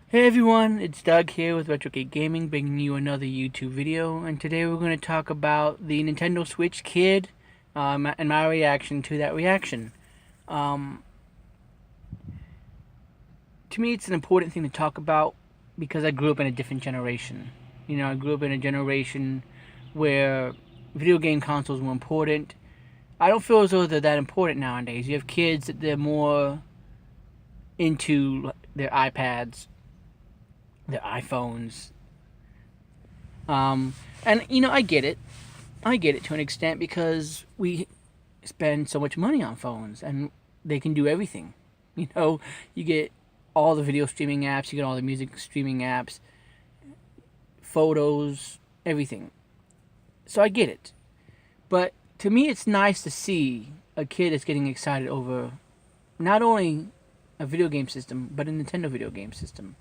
Hey everyone, it's Doug here with RetroGate Gaming, bringing you another YouTube video, and today we're going to talk about the Nintendo Switch Kid, and my reaction to that reaction. Um, to me, it's an important thing to talk about because I grew up in a different generation. I grew up in a generation where video game consoles were important. I don't feel as though they're that important nowadays. You have kids that they're more into their iPads, their iPhones. Um, and I get it. I get it to an extent because we spend so much money on phones and they can do everything. You get all the video streaming apps, you get all the music streaming apps, photos, everything. So I get it. But to me, it's nice to see a kid that's getting excited over not only a video game system, but a Nintendo video game system.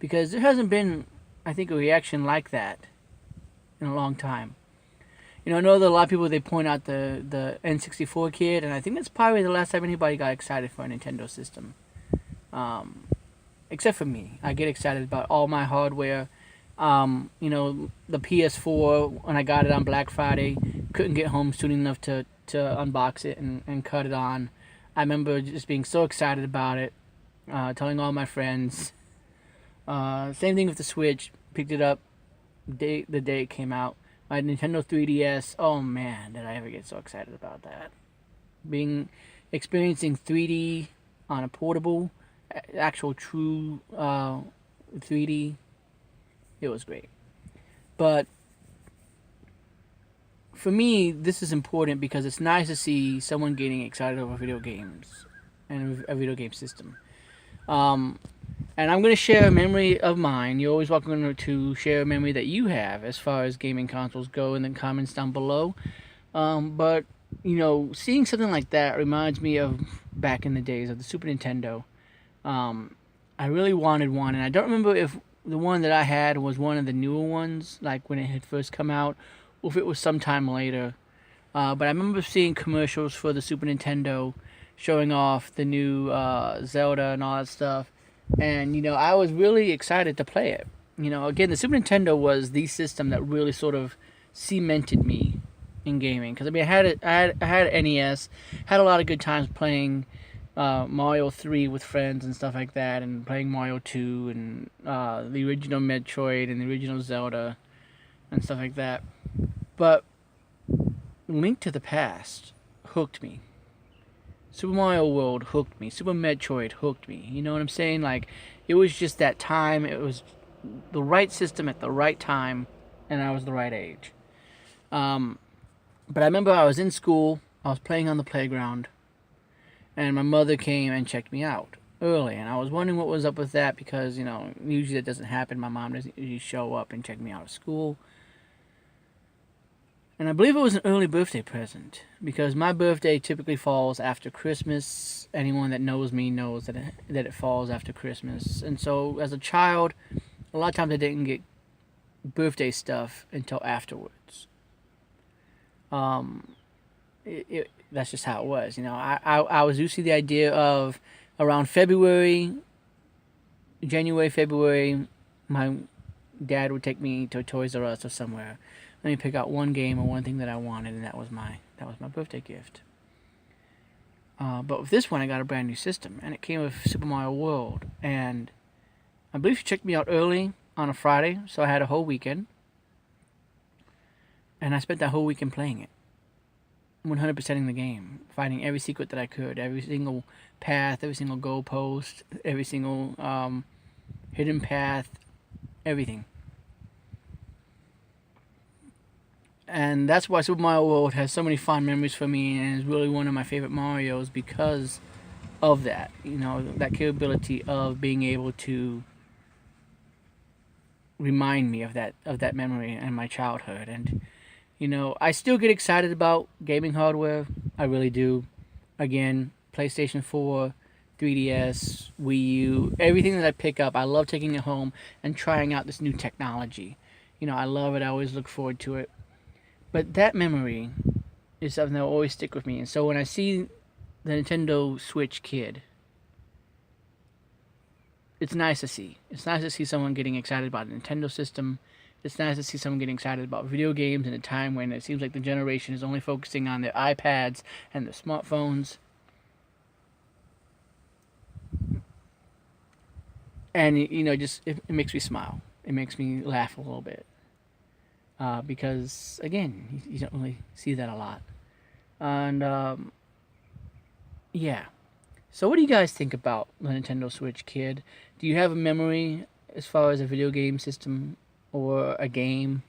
Because there hasn't been, I think, a reaction like that in a long time. I know that a lot of people they point out the N64 kid, and I think that's probably the last time anybody got excited for a Nintendo system. Except for me, I get excited about all my hardware. The PS4 when I got it on Black Friday, couldn't get home soon enough to unbox it and cut it on. I remember just being so excited about it, telling all my friends. Same thing with the Switch. Picked it up the day it came out. My Nintendo 3DS. Oh man, did I ever get so excited about that? Experiencing 3D on a portable, actual true 3D. It was great. But for me, this is important because it's nice to see someone getting excited over video games and a video game system. Um, and I'm going to share a memory of mine. You're always welcome to share a memory that you have as far as gaming consoles go in the comments down below. But, seeing something like that reminds me of back in the days of the Super Nintendo. I really wanted one, and I don't remember if the one that I had was one of the newer ones, like when it had first come out, or if it was sometime later. But I remember seeing commercials for the Super Nintendo showing off the new Zelda and all that stuff. And, I was really excited to play it. Again, the Super Nintendo was the system that really sort of cemented me in gaming. Because, I had NES, had a lot of good times playing Mario 3 with friends and stuff like that, and playing Mario 2 and the original Metroid and the original Zelda and stuff like that. But Link to the Past hooked me. Super Mario World hooked me. Super Metroid hooked me. You know what I'm saying? Like, it was just that time. It was the right system at the right time, and I was the right age. Um, but I remember I was in school. I was playing on the playground, and my mother came and checked me out early. And I was wondering what was up with that because, usually that doesn't happen. My mom doesn't usually show up and check me out of school. And I believe it was an early birthday present because my birthday typically falls after Christmas. Anyone that knows me knows that it falls after Christmas. And so as a child, a lot of times I didn't get birthday stuff until afterwards. Um, that's just how it was. I was used to the idea of around January, February, my dad would take me to Toys R Us or somewhere. Let me pick out one game or one thing that I wanted, and that was my birthday gift. But with this one, I got a brand new system, and it came with Super Mario World. And I believe she checked me out early on a Friday, so I had a whole weekend. And I spent that whole weekend playing it, 100%ing the game, finding every secret that I could, every single path, every single goalpost, every single hidden path, everything. And that's why Super Mario World has so many fond memories for me and is really one of my favorite Marios because of that. That capability of being able to remind me of that memory and my childhood. And I still get excited about gaming hardware. I really do. Again, PlayStation 4, 3DS, Wii U, everything that I pick up, I love taking it home and trying out this new technology. I love it. I always look forward to it. But that memory is something that will always stick with me. And so when I see the Nintendo Switch Kid, it's nice to see. It's nice to see someone getting excited about a Nintendo system. It's nice to see someone getting excited about video games in a time when it seems like the generation is only focusing on their iPads and their smartphones. And just it makes me smile. It makes me laugh a little bit because again, you don't really see that a lot. And yeah. So what do you guys think about the Nintendo Switch, kid? Do you have a memory as far as a video game system or a game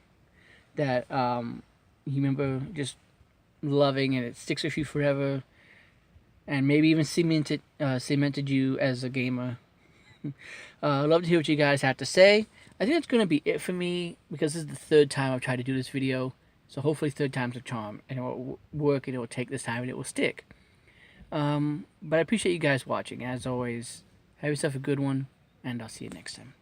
that you remember just loving and it sticks with you forever, and maybe even cemented you as a gamer? I'd love to hear what you guys have to say. I think that's going to be it for me because this is the third time I've tried to do this video. So hopefully third time's a charm, and it will work, and it will take this time, and it will stick. But I appreciate you guys watching. As always, have yourself a good one, and I'll see you next time.